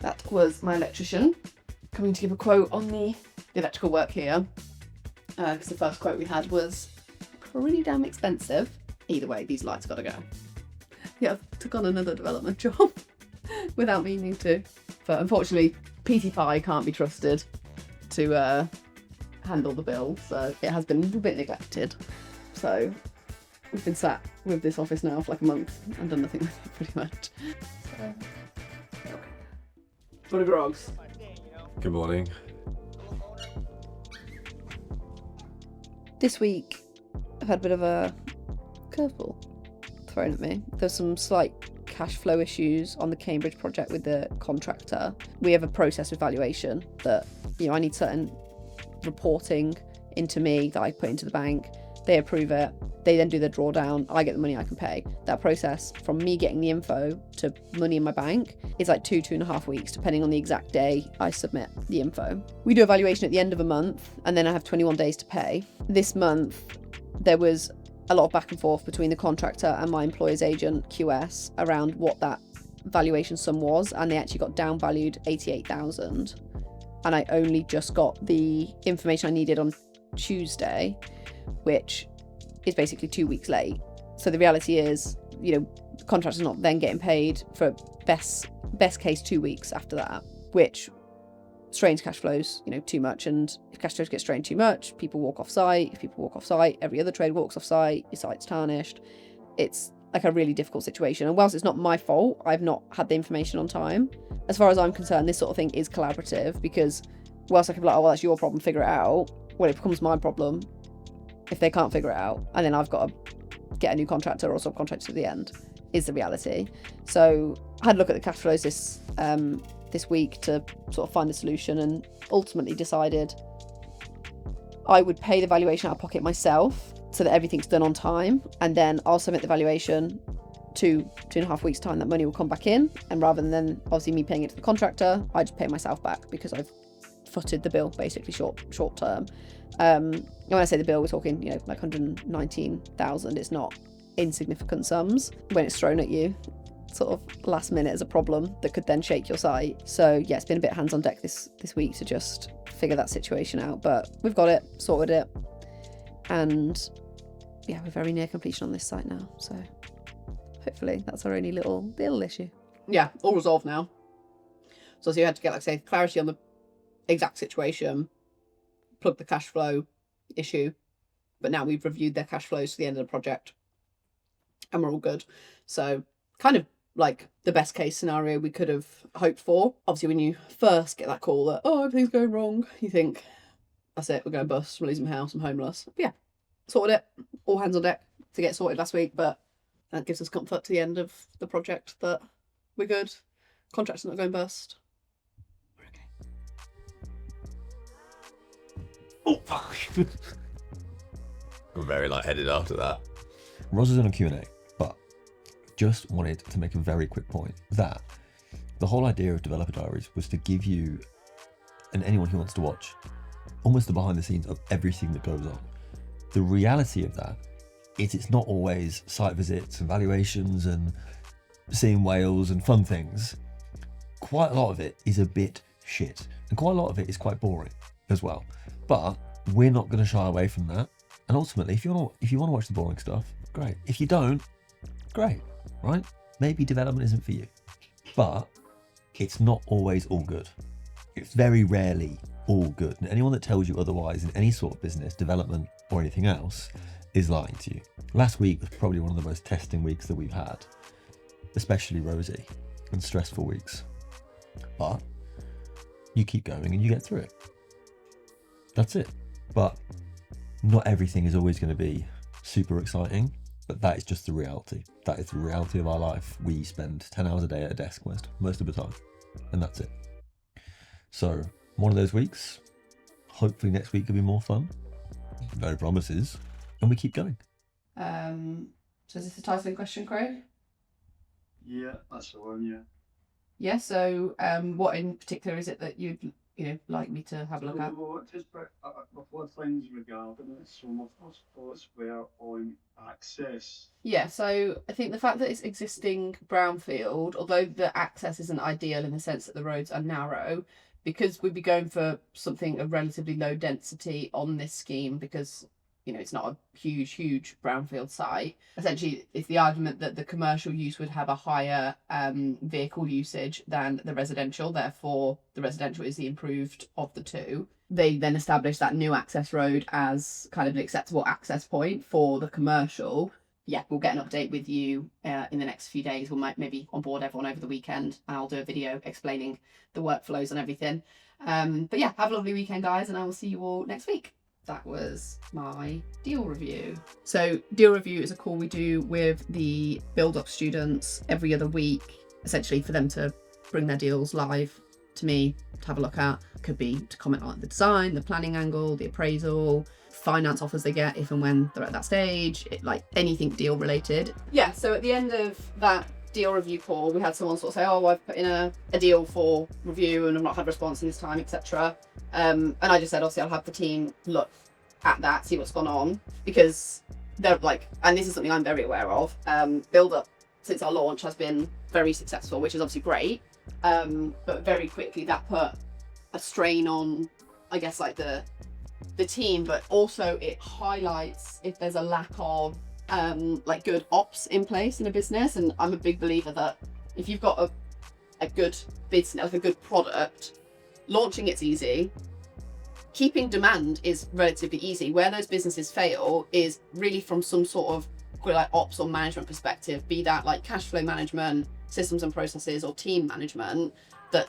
That was my electrician coming to give a quote on the electrical work here. Because the first quote we had was pretty damn expensive. Either way, these lights got to go. Yeah, I took on another development job without meaning to. But unfortunately, PT5 can't be trusted to handle the bill, so it has been a little bit neglected. So we've been sat with this office now for like a month and done nothing with it pretty much. So, what are grogs? Good morning. This week, I've had a bit of a curveball thrown at me. There's some slight cash flow issues on the Cambridge project with the contractor. We have a process with valuation that, I need certain reporting into me that I put into the bank. They approve it. They then do the drawdown. I get the money I can pay. That process from me getting the info to money in my bank is like 2.5 weeks, depending on the exact day I submit the info. We do a valuation at the end of a month, and then I have 21 days to pay. This month, there was a lot of back and forth between the contractor and my employer's agent, QS, around what that valuation sum was, and they actually got downvalued 88,000. And I only just got the information I needed on Tuesday, which is basically 2 weeks late. So the reality is, the contractor's not then getting paid for best case 2 weeks after that, which strains cash flows, too much. And if cash flows get strained too much, people walk off site. If people walk off site, every other trade walks off site, your site's tarnished. It's like a really difficult situation. And whilst it's not my fault, I've not had the information on time. As far as I'm concerned, this sort of thing is collaborative, because whilst I can be like, oh, well, that's your problem, figure it out. Well, it becomes my problem if they can't figure it out, and then I've got to get a new contractor or subcontractor at the end, is the reality. So I had a look at the cash flows this week to sort of find a solution, and ultimately decided I would pay the valuation out of pocket myself so that everything's done on time, and then I'll submit the valuation 2.5 weeks time. That money will come back in, and rather than obviously me paying it to the contractor, I just pay myself back because I've footed the bill basically short term. And when I say the bill, we're talking like 119,000. It's not insignificant sums when it's thrown at you sort of last minute as a problem that could then shake your site. So yeah, it's been a bit hands on deck this week to just figure that situation out, but we've got it sorted it, and yeah, we're very near completion on this site now, so hopefully that's our only little issue. Yeah, all resolved now. So you had to get, like I say, clarity on the exact situation, plug the cash flow issue, but now we've reviewed their cash flows to the end of the project and we're all good. So kind of like the best case scenario we could have hoped for. Obviously, when you first get that call that, oh, everything's going wrong, you think, that's it, we're going to bust, we're losing my house, I'm homeless. But yeah, sorted it, all hands on deck to get sorted last week, but that gives us comfort to the end of the project that we're good, contract's not going bust. Oh, fuck. I'm very lightheaded after that. Roz is on a Q&A, but just wanted to make a very quick point that the whole idea of Developer Diaries was to give you, and anyone who wants to watch, almost the behind the scenes of everything that goes on. The reality of that is it's not always site visits and valuations and seeing whales and fun things. Quite a lot of it is a bit shit, and quite a lot of it is quite boring as well. But we're not going to shy away from that. And ultimately, if you want to watch the boring stuff, great. If you don't, great, right? Maybe development isn't for you, but it's not always all good. It's very rarely all good. And anyone that tells you otherwise in any sort of business, development or anything else is lying to you. Last week was probably one of the most testing weeks that we've had, especially Rosie, and stressful weeks. But you keep going and you get through it. That's it. But not everything is always going to be super exciting, but that is just the reality. That is the reality of our life. We spend 10 hours a day at a desk most of the time, and that's it. So one of those weeks, hopefully next week will be more fun. No promises, and we keep going. So is this a titling question, Craig? Yeah, that's the one, yeah. Yeah, so what in particular is it that you'd like me to have a look at? Just a couple of things regarding it. So my first thoughts were on access. Yeah, so I think the fact that it's existing brownfield, although the access isn't ideal in the sense that the roads are narrow, because we'd be going for something of relatively low density on this scheme because, it's not a huge brownfield site. Essentially, it's the argument that the commercial use would have a higher vehicle usage than the residential. Therefore, the residential is the improved of the two. They then established that new access road as kind of an acceptable access point for the commercial. Yeah, we'll get an update with you in the next few days. We'll maybe onboard everyone over the weekend and I'll do a video explaining the workflows and everything. But yeah, have a lovely weekend, guys, and I will see you all next week. That was my deal review. So deal review is a call we do with the BuildUp students every other week, essentially for them to bring their deals live to me to have a look at. Could be to comment on the design, the planning angle, the appraisal, finance offers they get if and when they're at that stage, like anything deal related. Yeah, so at the end of that deal review call, we had someone sort of say, oh, I've put in a deal for review and I've not had a response in this time, etc. And I just said, obviously, I'll have the team look at that, see what's gone on, because they're like, and this is something I'm very aware of, BuildUp since our launch has been very successful, which is obviously great, but very quickly that put a strain on, I guess, like the team, but also it highlights if there's a lack of like good ops in place in a business. And I'm a big believer that if you've got a good business, like a good product, launching it's easy, keeping demand is relatively easy. Where those businesses fail is really from some sort of like ops or management perspective, be that like cash flow management, systems and processes, or team management, that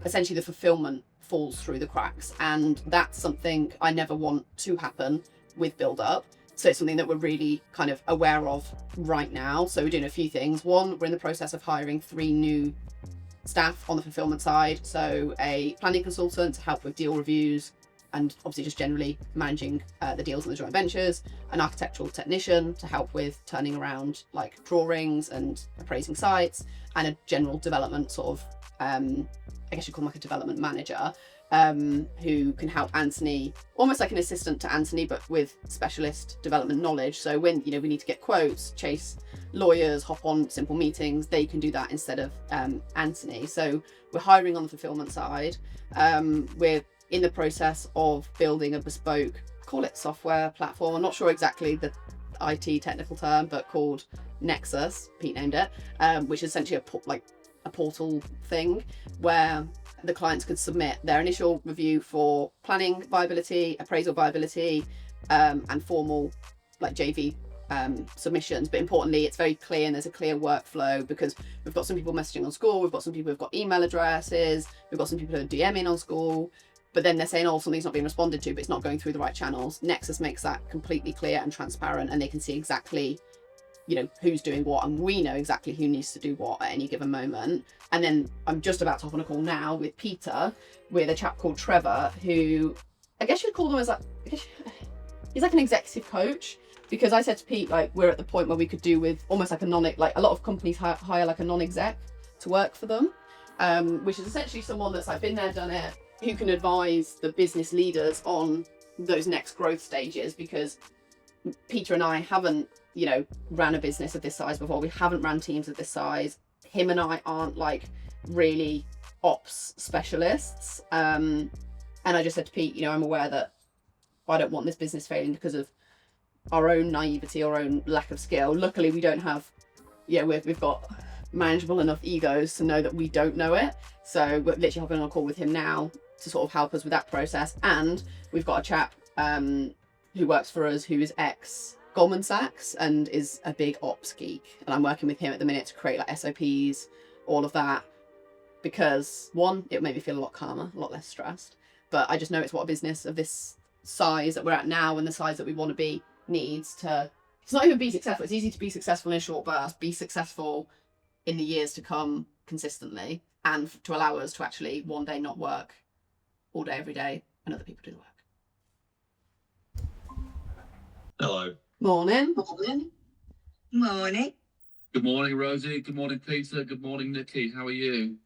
essentially the fulfillment falls through the cracks. And that's something I never want to happen with BuildUp. So it's something that we're really kind of aware of right now. So we're doing a few things. One, we're in the process of hiring 3 new staff on the fulfillment side. So a planning consultant to help with deal reviews and obviously just generally managing the deals and the joint ventures, an architectural technician to help with turning around like drawings and appraising sites, and a general development sort of, I guess you call them like a development manager, who can help Anthony, almost like an assistant to Anthony, but with specialist development knowledge. So when, we need to get quotes, chase lawyers, hop on simple meetings, they can do that instead of Anthony. So we're hiring on the fulfillment side. We're in the process of building a bespoke, call it software platform. I'm not sure exactly the IT technical term, but called Nexus, Pete named it, which is essentially a portal thing where the clients could submit their initial review for planning viability, appraisal viability, and formal like JV submissions. But importantly, it's very clear and there's a clear workflow, because we've got some people messaging on school, we've got some people who've got email addresses, we've got some people who are DMing on school, but then they're saying, oh, something's not being responded to, but it's not going through the right channels. Nexus makes that completely clear and transparent, and they can see exactly who's doing what, and we know exactly who needs to do what at any given moment. And then I'm just about to hop on a call now with Peter, with a chap called Trevor, who I guess you'd call him as he's like an executive coach, because I said to Pete, like, we're at the point where we could do with almost like a a lot of companies hire like a non-exec to work for them, which is essentially someone that's like been there, done it, who can advise the business leaders on those next growth stages, because Peter and I haven't, ran a business of this size before. We haven't ran teams of this size. Him and I aren't like really ops specialists. And I just said to Pete, I'm aware that I don't want this business failing because of our own naivety, our own lack of skill. Luckily, we don't have, we've got manageable enough egos to know that we don't know it. So we're literally hopping on a call with him now to sort of help us with that process. And we've got a chap who works for us who is ex Goldman Sachs and is a big ops geek, and I'm working with him at the minute to create like SOPs, all of that, because one, it made me feel a lot calmer, a lot less stressed, but I just know it's what a business of this size that we're at now and the size that we want to be needs to, it's not even be successful, it's easy to be successful in a short burst, be successful in the years to come consistently, and to allow us to actually one day not work all day every day and other people do the work. Hello. Morning. Morning. Good morning, Rosie. Good morning, Peter. Good morning, Nikki. How are you?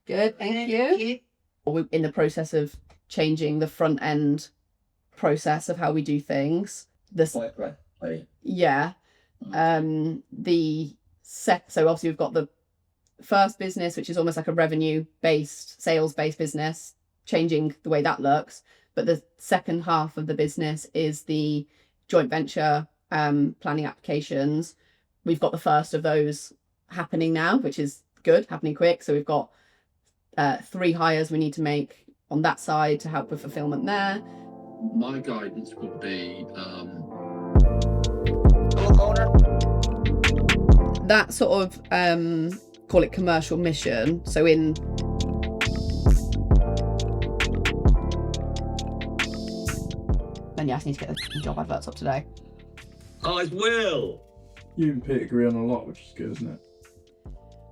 Good, thank you. We're in the process of changing the front end process of how we do things. Yeah. So obviously we've got the first business, which is almost like a revenue based, sales based business, changing the way that looks. But the second half of the business is the joint venture planning applications. We've got the first of those happening now, which is good, happening quick. So we've got 3 hires we need to make on that side to help with fulfillment there. My guidance would be That sort of call it commercial mission. So in then yeah, I need to get the job adverts up today. I will. You and Pete agree on a lot, which is good, isn't it?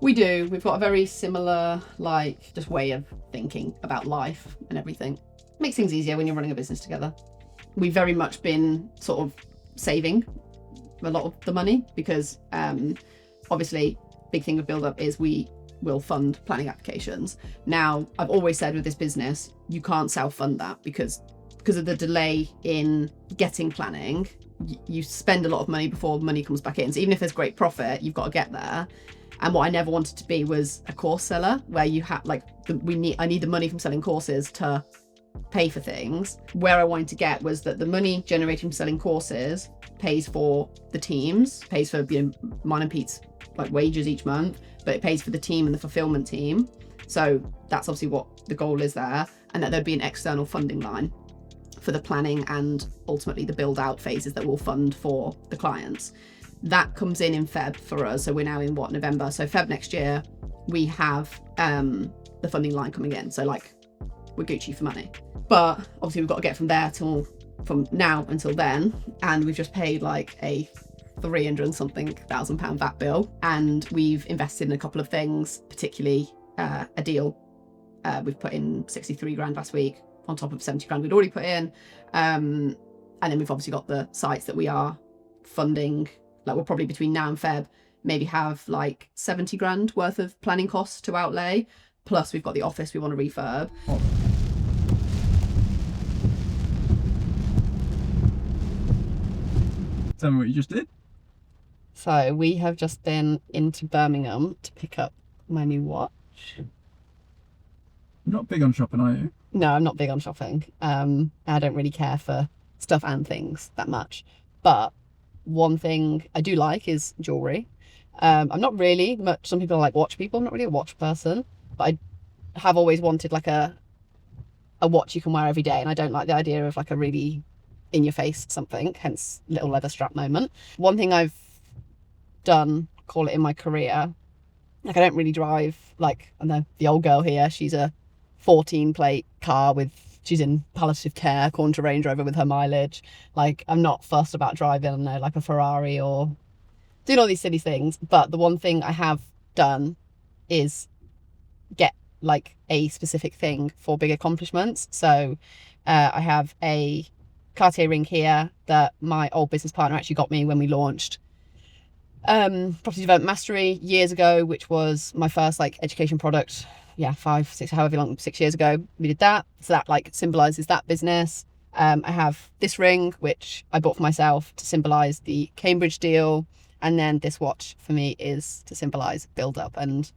We do. We've got a very similar, like, just way of thinking about life and everything. Makes things easier when you're running a business together. We've very much been sort of saving a lot of the money because obviously big thing with BuildUp is we will fund planning applications. Now, I've always said with this business, you can't self-fund that because of the delay in getting planning, you spend a lot of money before money comes back in. So even if there's great profit, you've got to get there. And what I never wanted to be was a course seller where you have like, I need the money from selling courses to pay for things. Where I wanted to get was that the money generated from selling courses pays for the teams, pays for mine and Pete's like wages each month, but it pays for the team and the fulfillment team. So that's obviously what the goal is there, and that there'd be an external funding line for the planning and ultimately the build out phases that we'll fund for the clients. That comes in Feb for us. So we're now in November. So Feb next year, we have the funding line coming in. So like we're Gucci for money. But obviously we've got to get from now until then. And we've just paid like a 300 and something thousand pound VAT bill. And we've invested in a couple of things, particularly a deal. We've put in 63 grand last week on top of 70 grand we'd already put in. And then we've obviously got the sites that we are funding. Like we'll probably between now and Feb maybe have like 70 grand worth of planning costs to outlay. Plus we've got the office we want to refurb. Tell me what you just did. So we have just been into Birmingham to pick up my new watch. You're not big on shopping, are you? No, I'm not big on shopping. I don't really care for stuff and things that much. But one thing I do like is jewellery. I'm not really much, some people are like watch people. I'm not really a watch person, but I have always wanted like a watch you can wear every day. And I don't like the idea of like a really in your face something, hence little leather strap moment. One thing I've done, call it in my career, like I don't really drive, like I know the old girl here, she's a 14 plate car she's in palliative care according to Range Rover with her mileage. Like I'm not fussed about driving, I don't know, like a Ferrari or doing all these silly things. But the one thing I have done is get like a specific thing for big accomplishments. So I have a Cartier ring here that my old business partner actually got me when we launched Property Development Mastery years ago, which was my first like education product. 5, 6, however long, 6 years ago, we did that. So that like symbolizes that business. I have this ring, which I bought for myself to symbolize the Cambridge deal. And then this watch for me is to symbolize BuildUp. And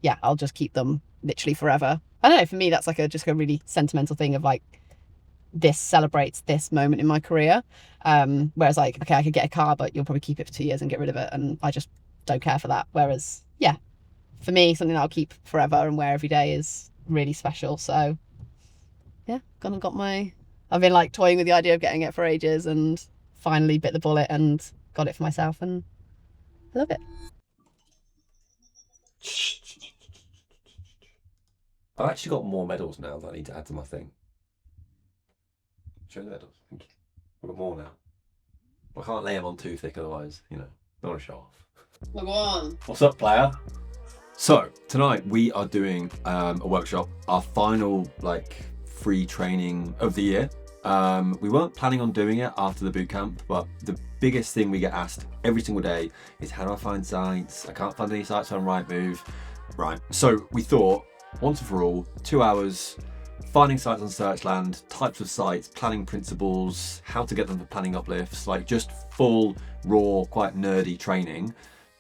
yeah, I'll just keep them literally forever. I don't know, for me, that's like just a really sentimental thing of like, this celebrates this moment in my career. Whereas like, okay, I could get a car, but you'll probably keep it for 2 years and get rid of it. And I just don't care for that. Whereas, yeah, for me, something that I'll keep forever and wear every day is really special. So yeah, I've been like toying with the idea of getting it for ages and finally bit the bullet and got it for myself and I love it. I've actually got more medals now that I need to add to my thing. Show the medals. I've got more now. I can't lay them on too thick, otherwise, don't want to show off. Well, go on. What's up, player? So tonight we are doing a workshop, our final free training of the year. We weren't planning on doing it after the bootcamp, but the biggest thing we get asked every single day is how do I find sites? I can't find any sites on Rightmove. Right, so we thought once and for all, 2 hours finding sites on Searchland, types of sites, planning principles, how to get them for planning uplifts, like just full, raw, quite nerdy training,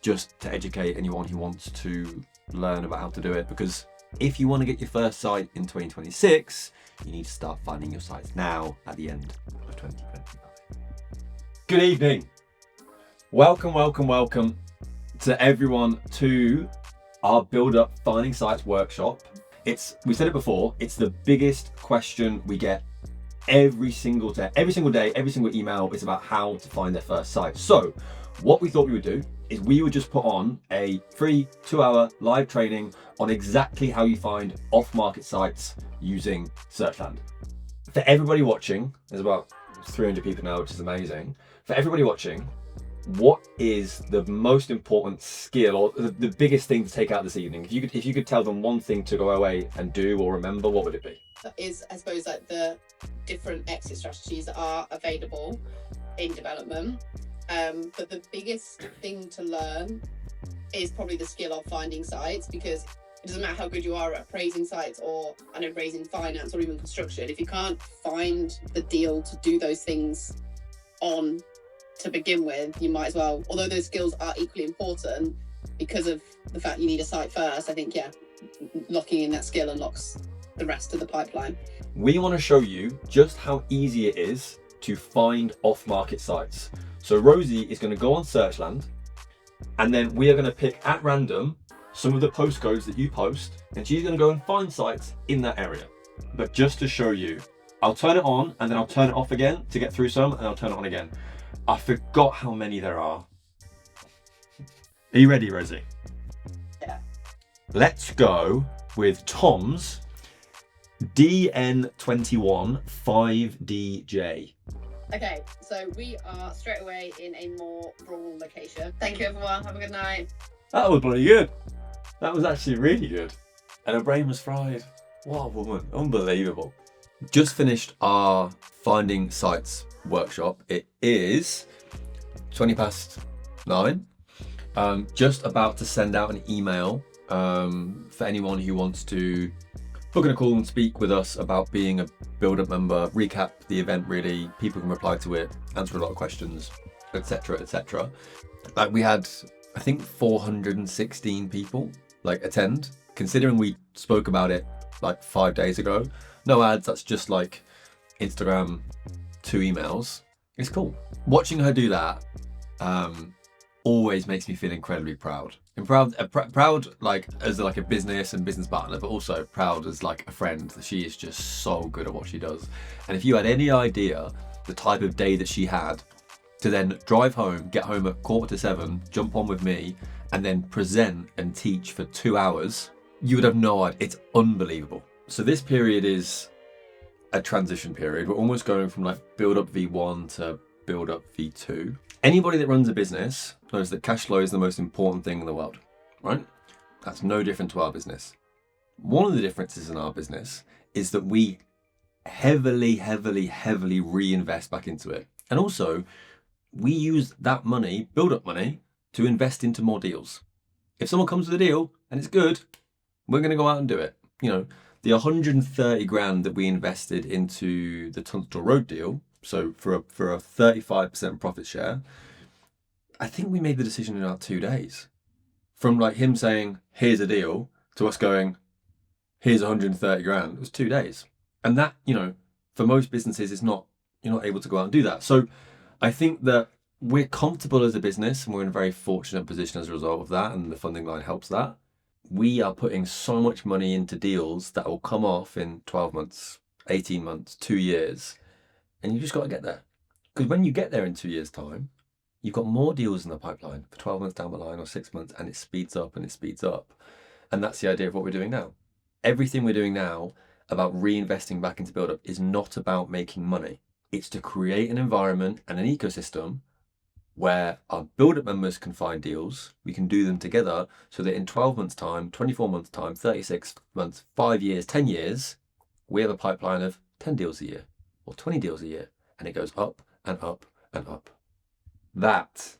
just to educate anyone who wants to learn about how to do it. Because if you want to get your first site in 2026, you need to start finding your sites now at the end of 2025. Good evening. Welcome to everyone to our BuildUp Finding Sites workshop. We said it before, it's the biggest question we get every single day, every single email is about how to find their first site. So what we thought we would do is we would just put on a free 2-hour live training on exactly how you find off-market sites using Searchland. For everybody watching, there's about 300 people now, which is amazing. For everybody watching, what is the most important skill or the biggest thing to take out this evening? If you could tell them one thing to go away and do or remember, what would it be? That is, I suppose, like the different exit strategies that are available in development. But the biggest thing to learn is probably the skill of finding sites, because it doesn't matter how good you are at appraising sites or raising finance or even construction. If you can't find the deal to do those things on to begin with, you might as well, although those skills are equally important because of the fact you need a site first, I think, locking in that skill unlocks the rest of the pipeline. We want to show you just how easy it is to find off-market sites. So Rosie is going to go on Searchland, and then we are going to pick at random some of the postcodes that you post, and she's going to go and find sites in that area. But just to show you, I'll turn it on and then I'll turn it off again to get through some, and I'll turn it on again. I forgot how many there are. Are you ready, Rosie? Yeah. Let's go with Tom's DN21 5DJ. Okay, so we are straight away in a more rural location. Thank you, everyone. Have a good night. That was bloody good. That was actually really good. And her brain was fried. What a woman. Unbelievable. Just finished our Finding Sites workshop. It is 9:20. Just about to send out an email for anyone who wants to book in a call and speak with us about being a BuildUp member, recap the event really, people can reply to it, answer a lot of questions, etc, etc. Like we had, I think 416 people attend, considering we spoke about it 5 days ago. No ads, that's just Instagram, 2 emails. It's cool. Watching her do that always makes me feel incredibly proud. And proud as a business and business partner, but also proud as a friend. She is just so good at what she does. And if you had any idea the type of day that she had to then drive home, get home at 6:45, jump on with me, and then present and teach for 2 hours, you would have no idea. It's unbelievable. So this period is a transition period. We're almost going from BuildUp V1 to BuildUp V2. Anybody that runs a business knows that cash flow is the most important thing in the world, right? That's no different to our business. One of the differences in our business is that we heavily reinvest back into it. And also, we use that money, BuildUp money, to invest into more deals. If someone comes with a deal and it's good, we're going to go out and do it. The 130 grand that we invested into the Tunstall Road deal, so for a 35% profit share, I think we made the decision in about 2 days. From him saying, here's a deal, to us going, here's 130 grand. It was 2 days. And that, for most businesses, you're not able to go out and do that. So I think that we're comfortable as a business, and we're in a very fortunate position as a result of that, and the funding line helps that. We are putting so much money into deals that will come off in 12 months, 18 months, 2 years. And you just got to get there. Because when you get there in 2 years' time, you've got more deals in the pipeline for 12 months down the line or 6 months, and it speeds up and it speeds up. And that's the idea of what we're doing now. Everything we're doing now about reinvesting back into BuildUp is not about making money. It's to create an environment and an ecosystem where our BuildUp members can find deals, we can do them together, so that in 12 months' time, 24 months' time, 36 months, 5 years, 10 years, we have a pipeline of 10 deals a year or 20 deals a year, and it goes up and up and up. That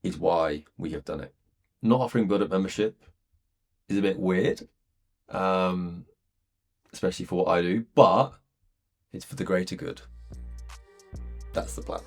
is why we have done it. Not offering BuildUp membership is a bit weird. especially for what I do, but it's for the greater good. That's the plan.